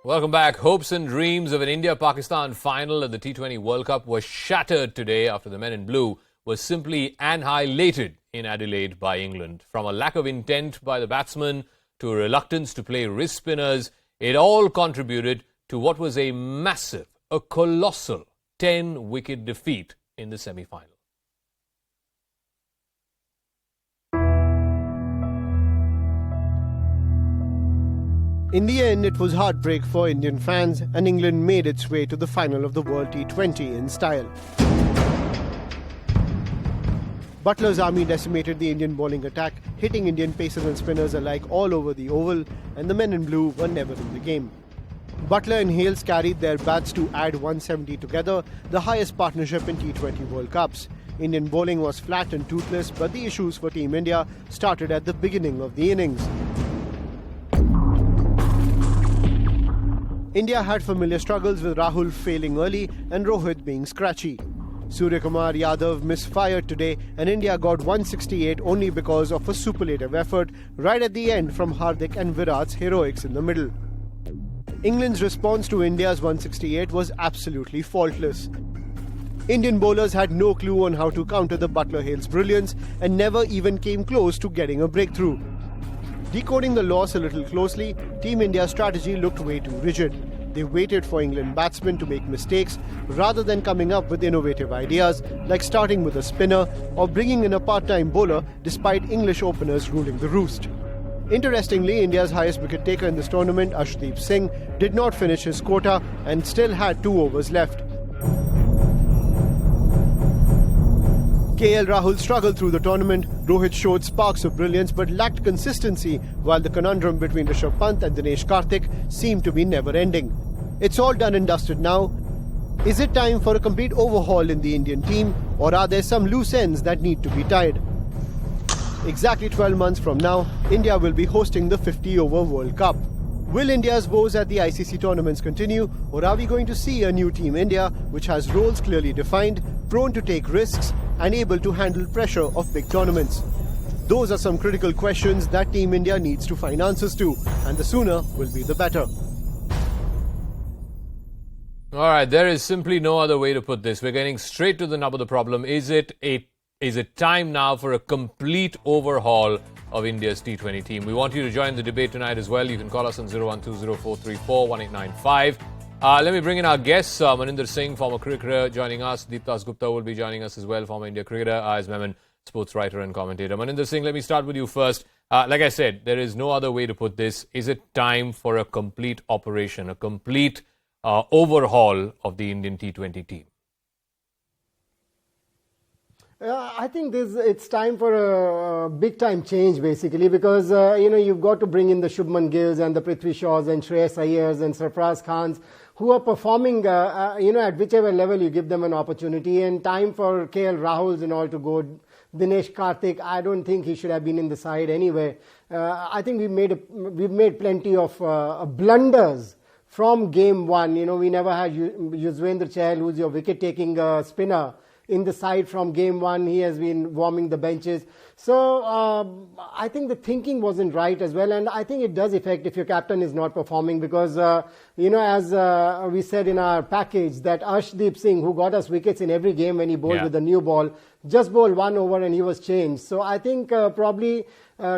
Welcome back. Hopes and dreams of an India-Pakistan final at the T20 World Cup were shattered today after the men in blue were simply annihilated in Adelaide by England. From a lack of intent by the batsmen to a reluctance to play wrist spinners, it all contributed to what was a massive, a colossal 10-wicket defeat in the semi-final. In the end, it was heartbreak for Indian fans, and England made its way to the final of the World T20 in style. Butler's army decimated the Indian bowling attack, hitting Indian pacers and spinners alike all over the oval, and the men in blue were never in the game. Butler and Hales carried their bats to add 170 together, the highest partnership in T20 World Cups. Indian bowling was flat and toothless, but the issues for Team India started at the beginning of the innings. India had familiar struggles with Rahul failing early and Rohit being scratchy. Suryakumar Yadav misfired today and India got 168 only because of a superlative effort right at the end from Hardik and Virat's heroics in the middle. England's response to India's 168 was absolutely faultless. Indian bowlers had no clue on how to counter the Butler-Hales brilliance and never even came close to getting a breakthrough. Decoding the loss a little closely, Team India's strategy looked way too rigid. They waited for England batsmen to make mistakes rather than coming up with innovative ideas like starting with a spinner or bringing in a part-time bowler despite English openers ruling the roost. Interestingly, India's highest wicket taker in this tournament, Arshdeep Singh, did not finish his quota and still had 2 overs left. KL Rahul struggled through the tournament. Rohit showed sparks of brilliance but lacked consistency, while the conundrum between Rishabh Pant and Dinesh Karthik seemed to be never-ending. It's all done and dusted now. Is it time for a complete overhaul in the Indian team, or are there some loose ends that need to be tied? Exactly 12 months from now, India will be hosting the 50-over World Cup. Will India's woes at the ICC tournaments continue, or are we going to see a new Team India which has roles clearly defined, prone to take risks, and able to handle pressure of big tournaments? Those are some critical questions that Team India needs to find answers to, and the sooner will be the better. All right, there is simply no other way to put this. We're getting straight to the nub of the problem. Is it time now for a complete overhaul of India's T20 team? We want you to join the debate tonight as well. You can call us on 01204341895. Let me bring in our guests. Maninder Singh, former cricketer, joining us. Deep Dasgupta will be joining us as well, former India cricketer. Ayaz Memon, sports writer and commentator. Maninder Singh, let me start with you first. Like I said, there is no other way to put this. Is it time for a complete operation, a complete overhaul of the Indian T20 team? I think it's time for a big-time change, basically, because, you've got to bring in the Shubman Gills and the Prithvi Shaws and Shreyas Iyers and Sarfraz Khans, who are performing, at whichever level you give them an opportunity. And time for KL Rahuls and all to go. Dinesh Karthik, I don't think he should have been in the side anyway. I think we've made plenty of blunders from game one. We never had Yuzvendra Chahal, who's your wicket-taking spinner, in the side from game one. He has been warming the benches. So I think the thinking wasn't right as well, and I think it does affect if your captain is not performing, because as we said in our package, that Arshdeep Singh, who got us wickets in every game when he bowled with the new ball, just bowled 1 over and he was changed. So I think probably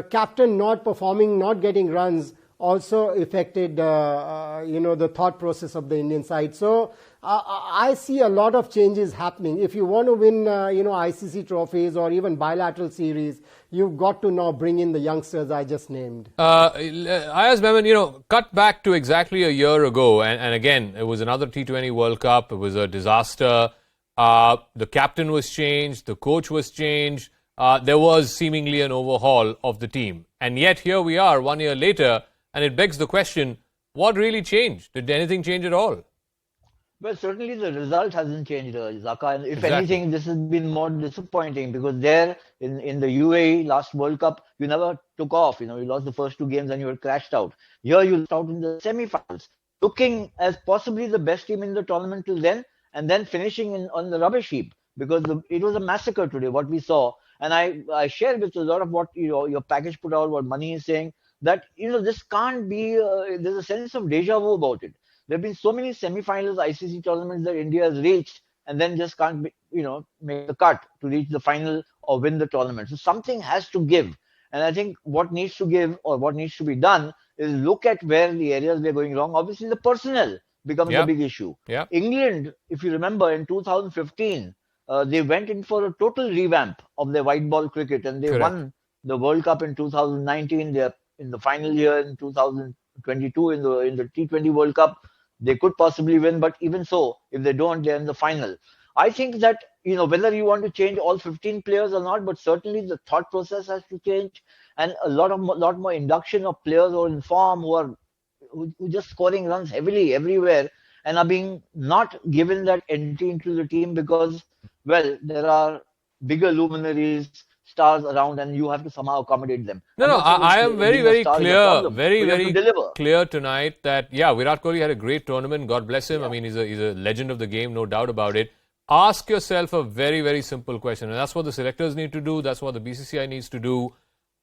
captain not performing, not getting runs, also affected the thought process of the Indian side. So I see a lot of changes happening. If you want to win ICC trophies or even bilateral series, you've got to now bring in the youngsters I just named. Ayaz Memon, cut back to exactly a year ago, and again, it was another T20 World Cup. It was a disaster. The captain was changed, the coach was changed. There was seemingly an overhaul of the team. And yet here we are 1 year later, and it begs the question, what really changed? Did anything change at all? Well, certainly the result hasn't changed, Zaka. And if anything, this has been more disappointing, because there in the UAE last World Cup, you never took off. You lost the first 2 games and you were crashed out. Here you lost out in the semi-finals, looking as possibly the best team in the tournament till then, and then finishing on the rubbish heap, because it was a massacre today, what we saw. And I share with a lot of what your package put out, what Mani is saying, that this can't be. There's a sense of deja vu about it. There have been so many semi-finals, ICC tournaments that India has reached and then just can't make the cut to reach the final or win the tournament. So something has to give. And I think what needs to give or what needs to be done is look at where the areas we're going wrong. Obviously, the personnel becomes a big issue. England, if you remember, in 2015, they went in for a total revamp of their white ball cricket and they won the World Cup in 2019. They're in the final year in 2022 in the T20 World Cup. They could possibly win, but even so, if they don't, they're in the final. I think that, whether you want to change all 15 players or not, but certainly the thought process has to change, and a lot more induction of players who are in form, who just scoring runs heavily everywhere and are being not given that entry into the team because, well, there are bigger luminaries, stars around, and you have to somehow accommodate them. I am very clear tonight that, Virat Kohli had a great tournament. God bless him. I mean, he's a legend of the game, no doubt about it. Ask yourself a very, very simple question, and that's what the selectors need to do. That's what the BCCI needs to do.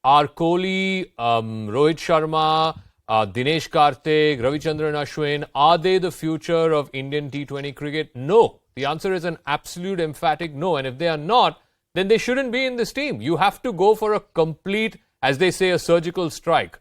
Are Kohli, Rohit Sharma, Dinesh Karthik, Ravichandran Ashwin, are they the future of Indian T20 cricket? No. The answer is an absolute emphatic no. And if they are not, then they shouldn't be in this team. You have to go for a complete, as they say, a surgical strike.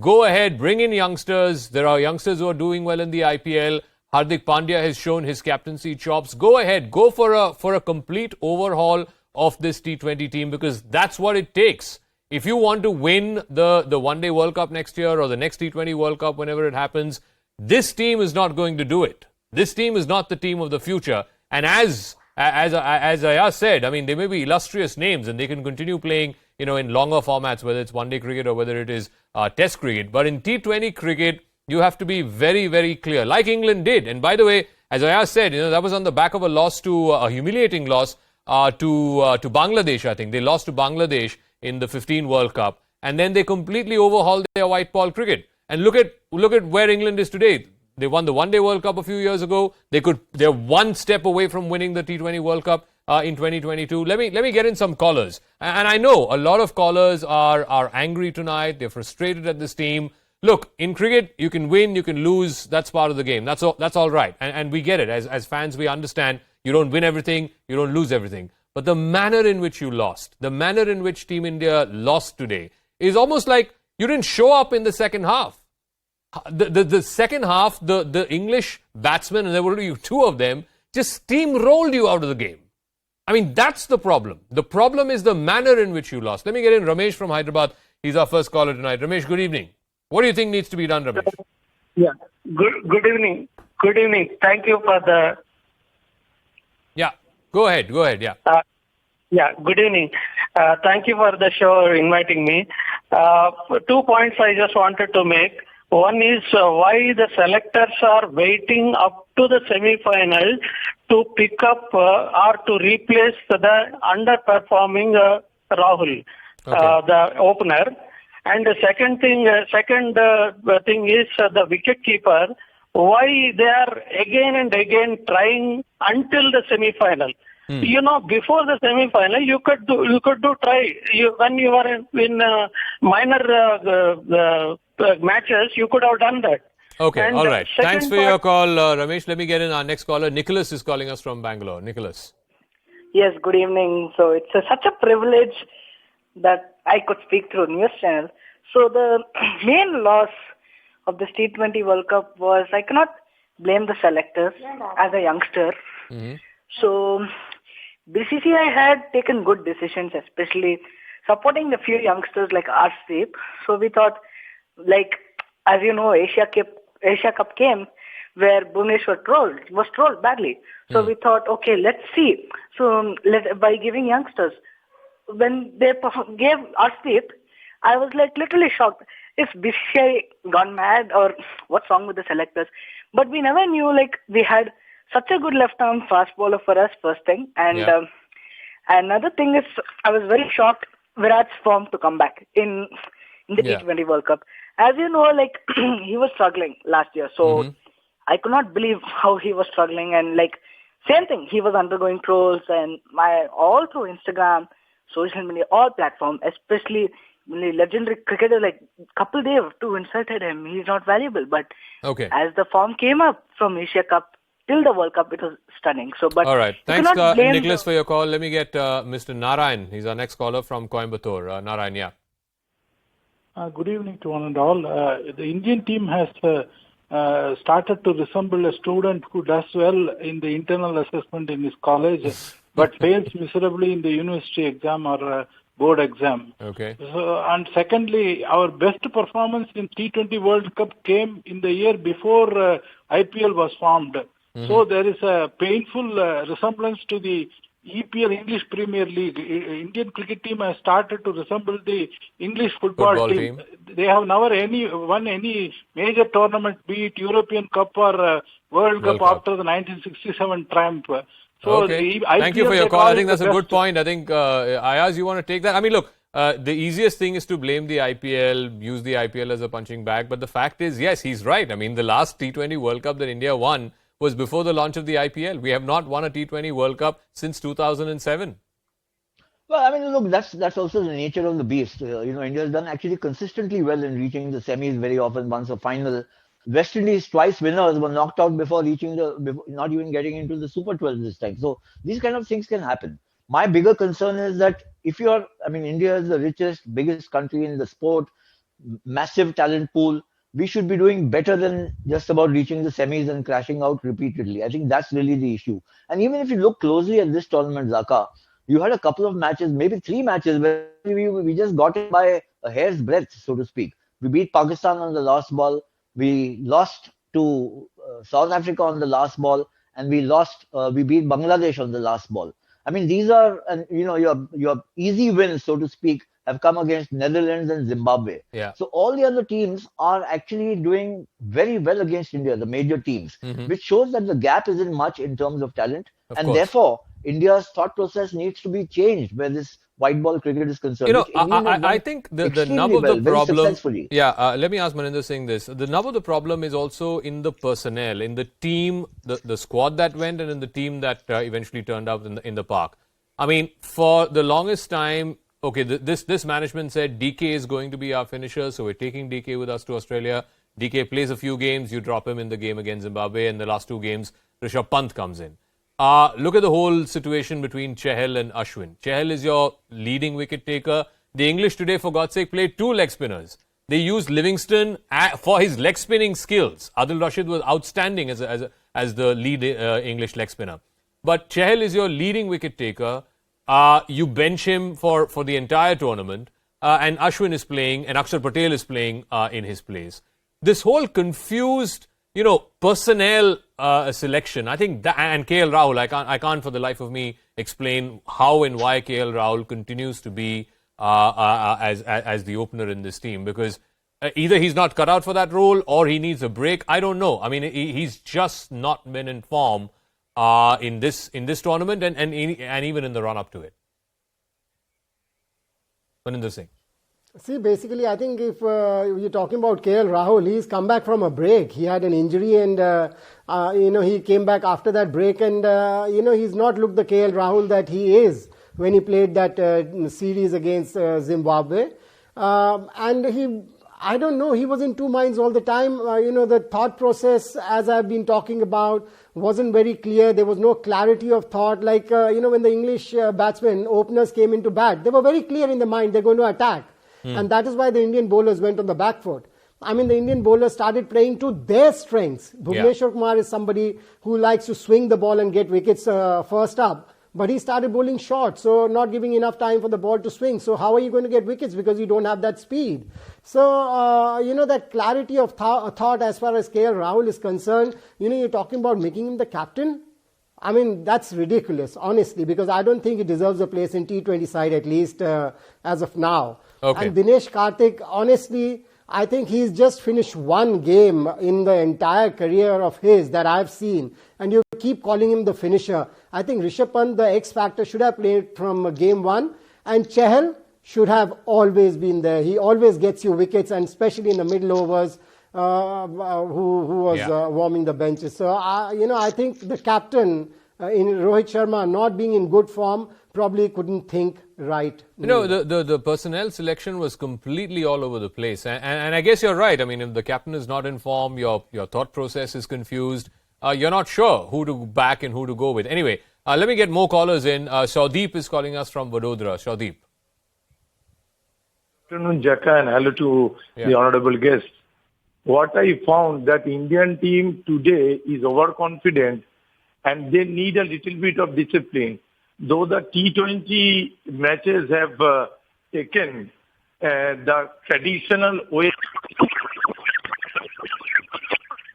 Go ahead, bring in youngsters. There are youngsters who are doing well in the IPL. Hardik Pandya has shown his captaincy chops. Go ahead, go for a complete overhaul of this T20 team because that's what it takes. If you want to win the One Day World Cup next year or the next T20 World Cup whenever it happens, this team is not going to do it. This team is not the team of the future. And as Ayaz said, I mean, they may be illustrious names and they can continue playing, in longer formats, whether it's one-day cricket or whether it is test cricket. But in T20 cricket, you have to be very, very clear, like England did. And by the way, as Ayaz said, that was on the back of a humiliating loss to Bangladesh, I think. They lost to Bangladesh in the 15 World Cup. And then they completely overhauled their white ball cricket. And look at where England is today. They won the One Day World Cup a few years ago. They're one step away from winning the T20 World Cup in 2022. Let me get in some callers. And I know a lot of callers are angry tonight. They're frustrated at this team. Look, in cricket, you can win, you can lose. That's part of the game. That's all right. And we get it. As fans, we understand you don't win everything, you don't lose everything. But the manner in which you lost, the manner in which Team India lost today is almost like you didn't show up in the second half. The second half, the English batsmen, and there were only two of them, just steamrolled you out of the game. I mean, that's the problem. The problem is the manner in which you lost. Let me get in Ramesh from Hyderabad. He's our first caller tonight. Ramesh, good evening. What do you think needs to be done, Ramesh? Yeah. Good evening. Good evening. Thank you for the... Yeah. Go ahead. Yeah. Good evening. Thank you for the show, inviting me. 2 points I just wanted to make. One is why the selectors are waiting up to the semi-final to pick up or to replace the underperforming Rahul, the opener. And the second thing is the wicket-keeper, why they are again and again trying until the semi-final. Before the semi-final, you could try. When you were in minor matches, you could have done that. Okay, and all right. Thanks for your call, Ramesh. Let me get in our next caller. Nicholas is calling us from Bangalore. Nicholas. Yes, good evening. So it's such a privilege that I could speak through news channel. So the main loss of this T20 World Cup was, I cannot blame the selectors as a youngster. Mm-hmm. So BCCI had taken good decisions, especially supporting a few youngsters like Arshdeep. So we thought, like, as you know, Asia Cup came where Bhuvneshwar was trolled badly. So we thought, okay, let's see. So by giving youngsters, when they gave Arshdeep, I was like literally shocked. Is BCCI gone mad or what's wrong with the selectors? But we never knew, like, we had such a good left-arm fast bowler for us, first thing. And another thing is, I was very shocked Virat's form to come back in the T20 World Cup. As you know, like, he was struggling last year. So I could not believe how he was struggling. And, like, same thing, he was undergoing trolls and all through Instagram, social media, all platforms, especially legendary cricketer like Kapil Dev too insulted him. He's not valuable. But Okay. as the form came up from Asia Cup till the World Cup, it was stunning. So, but All right. you Thanks, cannot blame Nicholas, for your call. Let me get Mr. Narayan. He's our next caller from Coimbatore. Narayan, yeah. Good evening to one and all. The Indian team has started to resemble a student who does well in the internal assessment in his college, but fails miserably in the university exam or board exam. Okay. So, and secondly, our best performance in T20 World Cup came in the year before IPL was formed. So there is a painful resemblance to the EPL, English Premier League. Indian cricket team has started to resemble the English football team. They have never won any major tournament, be it European Cup or World Cup after the 1967 triumph. So okay. Thank you for your call. I think that's a good point. I think, Ayaz, you want to take that? I mean, look, the easiest thing is to blame the IPL, use the IPL as a punching bag. But the fact is, yes, he's right. I mean, the last T20 World Cup that India won was before the launch of the IPL. We have not won a T20 World Cup since 2007. Well, I mean, look, that's also the nature of the beast. India has done actually consistently well in reaching the semis very often, once a final. West Indies, twice winners, were knocked out before not even getting into the Super 12 this time. So these kind of things can happen. My bigger concern is that India is the richest, biggest country in the sport, massive talent pool. We should be doing better than just about reaching the semis and crashing out repeatedly. I think that's really the issue. And even if you look closely at this tournament, Zaka, you had a couple of matches, maybe 3 matches, where we just got it by a hair's breadth, so to speak. We beat Pakistan on the last ball. We lost to South Africa on the last ball, and we beat Bangladesh on the last ball. I mean, these are, your easy wins, so to speak, have come against Netherlands and Zimbabwe. Yeah. So all the other teams are actually doing very well against India, the major teams, which shows that the gap isn't much in terms of talent. Of and course. Therefore, India's thought process needs to be changed where this white ball cricket is concerned. I think the nub of the problem. Yeah, let me ask Maninder Singh this. The nub of the problem is also in the personnel, in the team, the squad that went, and in the team that eventually turned up in the park. I mean, for the longest time, okay, this management said DK is going to be our finisher, so we're taking DK with us to Australia. DK plays a few games, you drop him in the game against Zimbabwe, and the last 2 games, Rishabh Pant comes in. Look at the whole situation between Chahal and Ashwin. Chahal is your leading wicket taker. The English today, for God's sake, played 2 leg spinners. They used Livingston for his leg spinning skills. Adil Rashid was outstanding as the lead English leg spinner. But Chahal is your leading wicket taker. You bench him for the entire tournament, and Ashwin is playing, and Akshar Patel is playing in his place. This whole confused, personnel selection, I think, and KL Rahul, I can't for the life of me explain how and why KL Rahul continues to be as the opener in this team, because either he's not cut out for that role or he needs a break. I don't know. I mean, he's just not been in form in this tournament and even in the run up to it. Maninder Singh. See, basically, I think if you're talking about KL Rahul, he's come back from a break. He had an injury and, he came back after that break and, he's not looked the KL Rahul that he is when he played that series against Zimbabwe. I don't know, he was in 2 minds all the time. The thought process, as I've been talking about, wasn't very clear. There was no clarity of thought. Like, when the English batsmen, openers came into bat, they were very clear in the mind they're going to attack. And that is why the Indian bowlers went on the back foot. I mean, the Indian bowlers started playing to their strengths. Bhuvneshwar Kumar is somebody who likes to swing the ball and get wickets first up. But he started bowling short, so not giving enough time for the ball to swing. So how are you going to get wickets? Because you don't have that speed. So, that clarity of thought as far as KL Rahul is concerned, you're talking about making him the captain. I mean, that's ridiculous, honestly, because I don't think he deserves a place in T20 side, at least as of now. Okay. And Dinesh Karthik, honestly, I think he's just finished 1 game in the entire career of his that I've seen. And you keep calling him the finisher. I think Rishabh Pant, the X factor, should have played from game 1. And Chahal should have always been there. He always gets you wickets, and especially in the middle overs, who was warming the benches. So, I think the captain in Rohit Sharma not being in good form probably couldn't think right. The personnel selection was completely all over the place. And I guess you're right. I mean, if the captain is not in form, your thought process is confused. You're not sure who to back and who to go with. Anyway, let me get more callers in. Shawdeep is calling us from Vadodara. Shawdeep. Good afternoon, Jaka, and hello to the honorable guest. What I found that Indian team today is overconfident and they need a little bit of discipline. Though the T20 matches have taken the traditional way.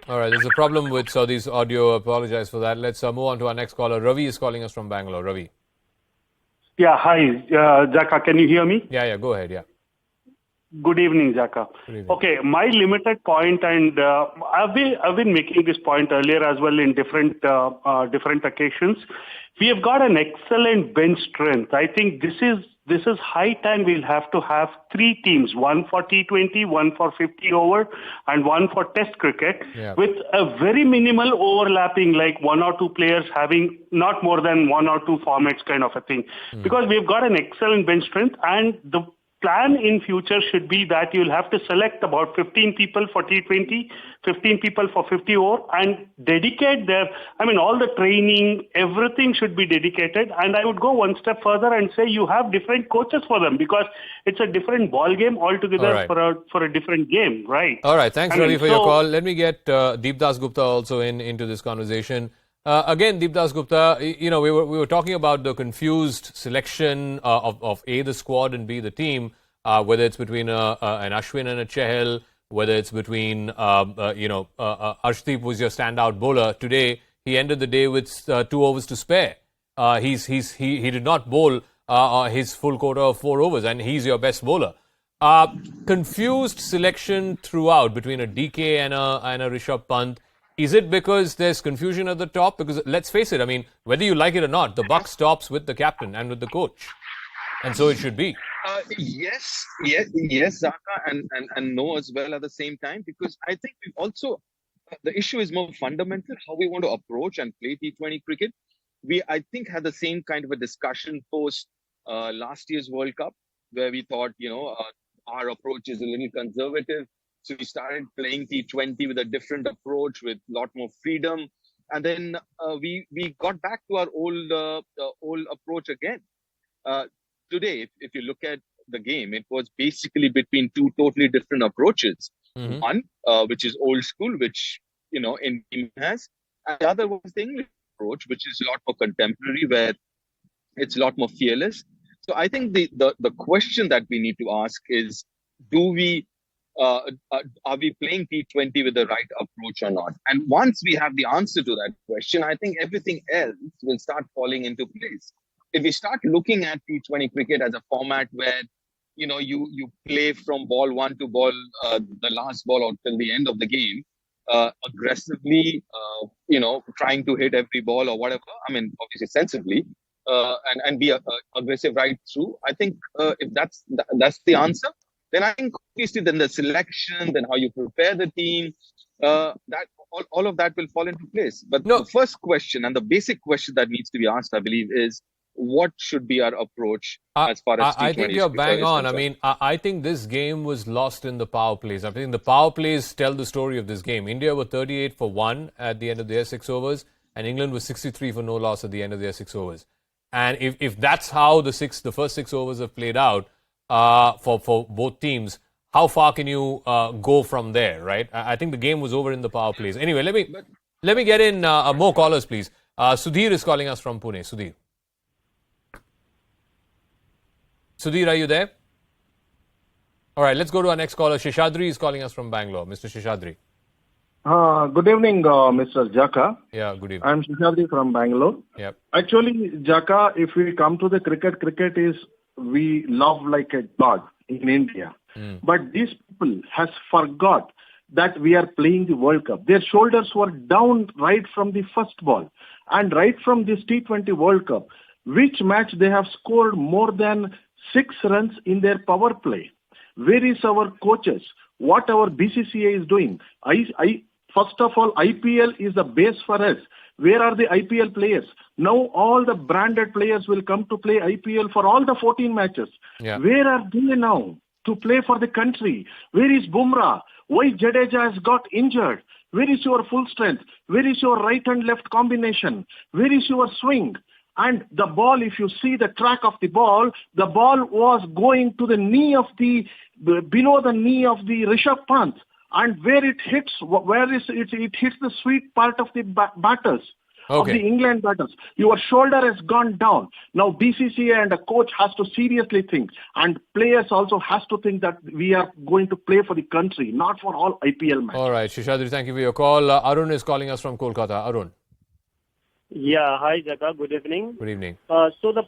All right, there's a problem with Saudi's audio. Apologize for that. Let's move on to our next caller. Ravi is calling us from Bangalore. Ravi. Yeah, hi, Jaka. Can you hear me? Yeah, go ahead. Yeah. Good evening, Jaka. Good evening. Okay, my limited point, and I've been making this point earlier as well in different occasions. We have got an excellent bench strength. I think this is high time we'll have to have 3 teams, one for T20, one for 50 over, and one for Test cricket, with a very minimal overlapping, like 1 or 2 players having not more than 1 or 2 formats kind of a thing. Because we've got an excellent bench strength, and the plan in future should be that you'll have to select about 15 people for T20, 15 people for 50 over, and dedicate all the training, everything should be dedicated. And I would go one step further and say you have different coaches for them, because it's a different ball game altogether for a different game, right? All right, thanks Ravi for your call. Let me get Deep Dasgupta also into this conversation. Again, Deep Dasgupta, we were talking about the confused selection of A, the squad, and B, the team, whether it's between an Ashwin and a Chahal, whether it's between, Arshdeep was your standout bowler. Today, he ended the day with 2 overs to spare. He did not bowl his full quota of 4 overs, and he's your best bowler. Confused selection throughout between a DK and a Rishabh Pant. Is it because there's confusion at the top? Because let's face it, I mean, whether you like it or not, the buck stops with the captain and with the coach. And so it should be. Yes, Zaka, and no as well at the same time, because I think we've also, the issue is more fundamental, how we want to approach and play T20 cricket. We, I think, had the same kind of a discussion post last year's World Cup, where we thought, our approach is a little conservative. So we started playing T20 with a different approach, with a lot more freedom. And then we got back to our old approach again. Today, if you look at the game, it was basically between 2 totally different approaches. One, which is old school, which, India has. And the other was the English approach, which is a lot more contemporary, where it's a lot more fearless. So I think the question that we need to ask is, are we playing T20 with the right approach or not? And once we have the answer to that question, I think everything else will start falling into place. If we start looking at T20 cricket as a format where, you play from ball 1 to ball, the last ball or till the end of the game, aggressively, trying to hit every ball or whatever, obviously sensibly, and be aggressive right through. I think if that's the answer, then I think obviously then the selection, then how you prepare the team, that all of that will fall into place. But the first question and the basic question that needs to be asked, I believe, is what should be our approach as far as T20 I think you're bang on. I think this game was lost in the power plays. I think the power plays tell the story of this game. India were 38 for 1 at the end of their 6 overs, and England was 63 for no loss at the end of their 6 overs. And if that's how the first 6 overs have played out for both teams, how far can you go from there, right? I think the game was over in the power plays. Anyway, let me get in more callers, please. Sudhir is calling us from Pune. Sudhir, are you there? All right, let's go to our next caller. Sheshadri is calling us from Bangalore. Mr. Sheshadri. Good evening, Mr. Jaka. Yeah, good evening. I'm Sheshadri from Bangalore. Yep. Actually, Jaka, if we come to the cricket is we love like a god in India. But these people has forgot that we are playing the World Cup. Their shoulders were down right from the first ball. And right from this T20 World Cup, which match they have scored more than 6 runs in their power play. Where is our coaches? What our BCCI is doing? First of all, IPL is the base for us. Where are the IPL players? Now all the branded players will come to play IPL for all the 14 matches. Yeah. Where are they now to play for the country? Where is Bumrah? Why Jadeja has got injured? Where is your full strength? Where is your right and left combination? Where is your swing? And the ball, if you see the track of the ball was going to the knee of below the knee of the Rishabh Pant. And where it hits, it hits the sweet part of the batters. Of the England batters. Your shoulder has gone down. Now BCCI and the coach has to seriously think, and players also has to think that we are going to play for the country, not for all IPL matches. All right, Sheshadri, thank you for your call. Arun is calling us from Kolkata. Arun. Yeah, hi Jaka, good evening. Good evening. So the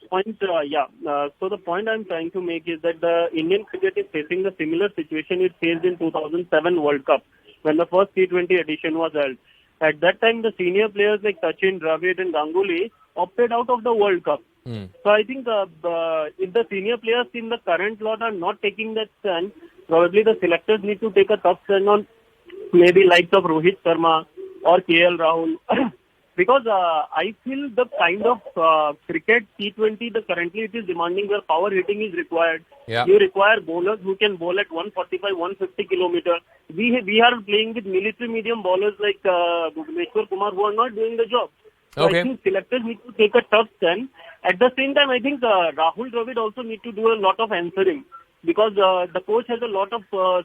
point I'm trying to make is that the Indian cricket is facing the similar situation it faced in 2007 World Cup when the first T20 edition was held. At that time, the senior players like Sachin, Dravid and Ganguly opted out of the World Cup. So I think if the senior players in the current lot are not taking that stand, probably the selectors need to take a tough stand on maybe likes of Rohit Sharma or KL Rahul. Because I feel the kind of cricket T20 currently it is demanding where power hitting is required. Yeah. You require bowlers who can bowl at 145, 150 kilometers. We are playing with military medium bowlers like Bhuvneshwar Kumar who are not doing the job. So I think selectors need to take a tough stand. At the same time, I think Rahul Dravid also need to do a lot of answering because the coach has a lot of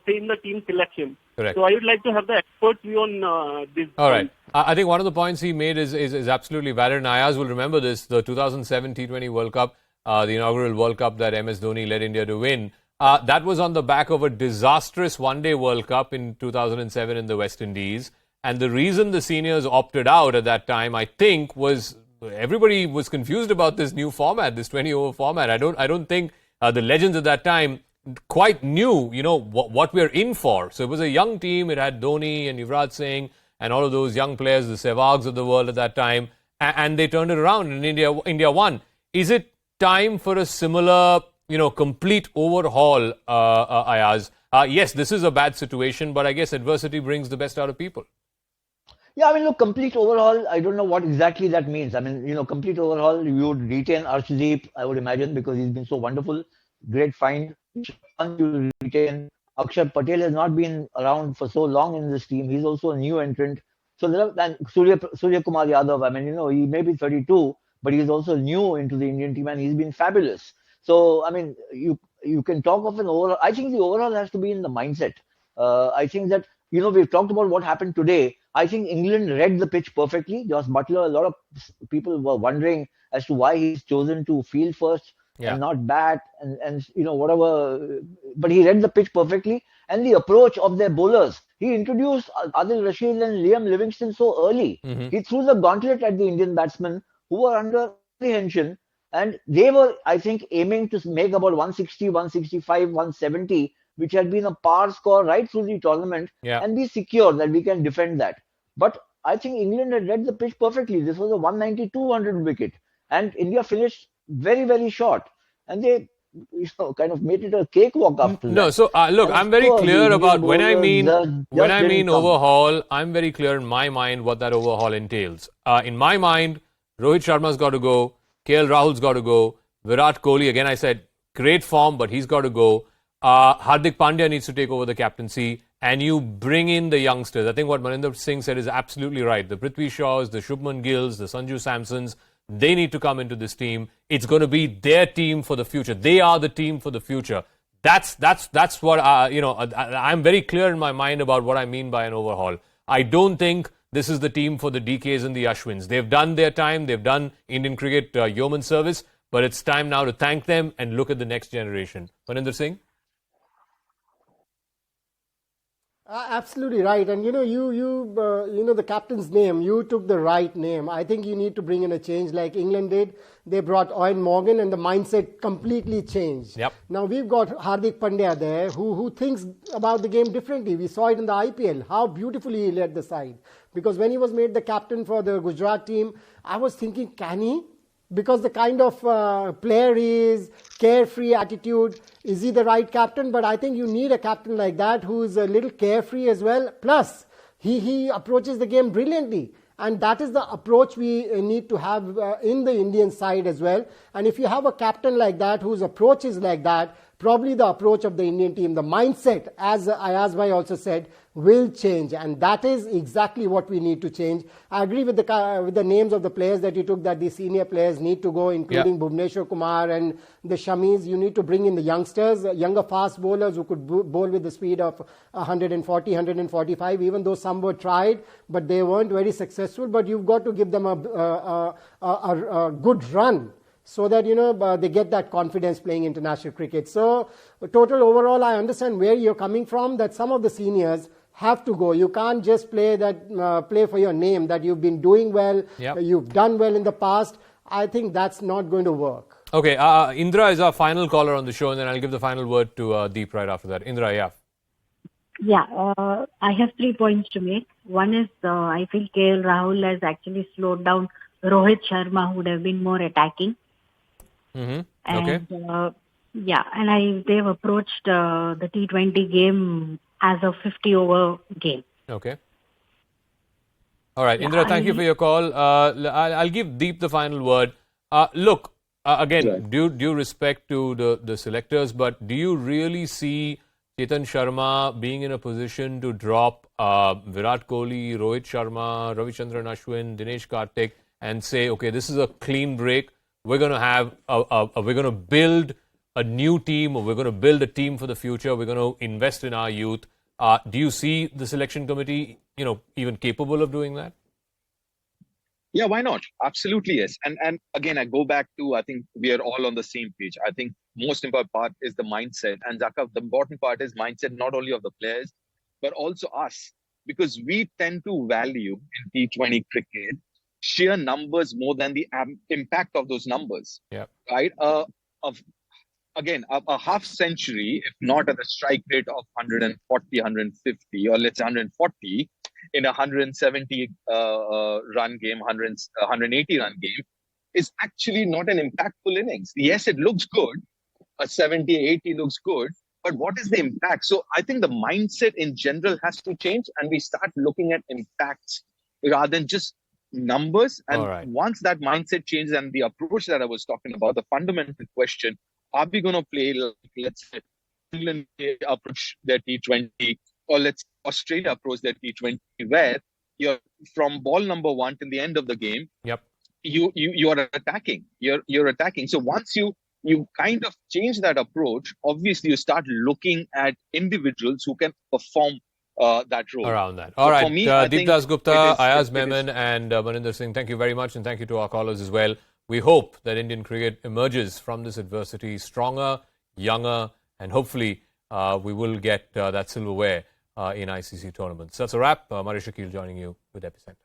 say in the team selection. Correct. So I would like to have the experts view on this. All right. I think one of the points he made is absolutely valid, and Ayaz will remember this, the 2007 T20 World Cup, the inaugural World Cup that MS Dhoni led India to win. That was on the back of a disastrous one-day World Cup in 2007 in the West Indies. And the reason the seniors opted out at that time, I think, was everybody was confused about this new format, this 20-over format. I don't think the legends at that time quite knew, what we're in for. So it was a young team. It had Dhoni and Yuvraj Singh and all of those young players, the Sehwags of the world at that time, and they turned it around and India won. Is it time for a similar, complete overhaul, Ayaz? Yes, this is a bad situation, but I guess adversity brings the best out of people. Yeah, I mean, look, complete overhaul, I don't know what exactly that means. I mean, complete overhaul, you would retain Arshdeep, I would imagine, because he's been so wonderful. Great find. You retain. Akshar Patel has not been around for so long in this team. He's also a new entrant. So and Surya Kumar Yadav, I mean, he may be 32, but he's also new into the Indian team and he's been fabulous. So, I mean, you can talk of an overall. I think the overall has to be in the mindset. I think that, we've talked about what happened today. I think England read the pitch perfectly. Josh Butler, a lot of people were wondering as to why he's chosen to field first and not bat and whatever. But he read the pitch perfectly. And the approach of their bowlers, he introduced Adil Rashid and Liam Livingstone so early. He threw the gauntlet at the Indian batsmen who were under apprehension. And they were, I think, aiming to make about 160, 165, 170, which had been a par score right through the tournament, and be secure that we can defend that. But I think England had read the pitch perfectly. This was a 190-200 wicket. And India finished very, very short. And they kind of made it a cakewalk after that. No, so look, I'm very clear about when I mean overhaul, I'm very clear in my mind what that overhaul entails. In my mind, Rohit Sharma's got to go. KL Rahul's got to go. Virat Kohli, again I said, great form, but he's got to go. Hardik Pandya needs to take over the captaincy, and you bring in the youngsters. I think what Maninder Singh said is absolutely right. The Prithvi Shaws, the Shubman Gills, the Sanju Samsons, they need to come into this team. It's going to be their team for the future. They are the team for the future. That's what I'm very clear in my mind about what I mean by an overhaul. I don't think this is the team for the DKs and the Ashwins. They've done their time. They've done Indian cricket yeoman service. But it's time now to thank them and look at the next generation. Maninder Singh? Absolutely right. And the captain's name, you took the right name. I think you need to bring in a change like England did. They brought Eoin Morgan and the mindset completely changed. Yep. Now we've got Hardik Pandya there who thinks about the game differently. We saw it in the IPL, how beautifully he led the side. Because when he was made the captain for the Gujarat team, I was thinking, can he? Because the kind of player he is, carefree attitude, is he the right captain? But I think you need a captain like that who is a little carefree as well. Plus, he approaches the game brilliantly. And that is the approach we need to have in the Indian side as well. And if you have a captain like that, whose approach is like that, probably the approach of the Indian team, the mindset, as Ayaz bhai also said, will change, and that is exactly what we need to change. I agree with the names of the players that you took, that the senior players need to go, including Bhuvneshwar Kumar and the Shamis. You need to bring in the youngsters, younger fast bowlers who could bowl with the speed of 140, 145, even though some were tried, but they weren't very successful. But you've got to give them a good run, so that, they get that confidence playing international cricket. So, total overall, I understand where you're coming from, that some of the seniors have to go. You can't just play for your name, that you've been doing well, you've done well in the past. I think that's not going to work. Okay, Indra is our final caller on the show, and then I'll give the final word to Deep right after that. Indra, yeah. Yeah, I have 3 points to make. One is, I feel KL Rahul has actually slowed down Rohit Sharma, who would have been more attacking. Mm-hmm. And, they've approached the T20 game as a 50-over game. Okay. All right, Indra, thank you for your call. I'll give Deep the final word. Look, again, due respect to the selectors, but do you really see Chetan Sharma being in a position to drop Virat Kohli, Rohit Sharma, Ravichandran Ashwin, Dinesh Karthik, and say, okay, this is a clean break. We're going to have we're going to build a new team, or we're going to build a team for the future. We're going to invest in our youth. Do you see the selection committee, even capable of doing that? Yeah, why not? Absolutely, yes. And again, I go back to, I think we are all on the same page. I think most important part is the mindset. And Zaka, the important part is mindset, not only of the players, but also us. Because we tend to value in T20 cricket sheer numbers more than the impact of those numbers. Yeah. Right? Again, a half century, if not at a strike rate of 140, 150, or let's say 140, in a 170 run game, 180 run game, is actually not an impactful innings. Yes, it looks good. A 70, 80 looks good. But what is the impact? So I think the mindset in general has to change, and we start looking at impacts rather than just numbers. And once that mindset changes, and the approach that I was talking about, the fundamental question, are we going to play, like, let's say, England approach their T20, or let's say Australia approach their T20, where you're from ball number 1 till the end of the game, you are attacking. You're attacking. So once you kind of change that approach, obviously you start looking at individuals who can perform that role. Around that. All right, Deep Dasgupta, Ayaz Memon, and Maninder Singh, thank you very much, and thank you to our callers as well. We hope that Indian cricket emerges from this adversity stronger, younger, and hopefully we will get that silverware in ICC tournaments. That's a wrap. Marish Shakil joining you with Epicenter.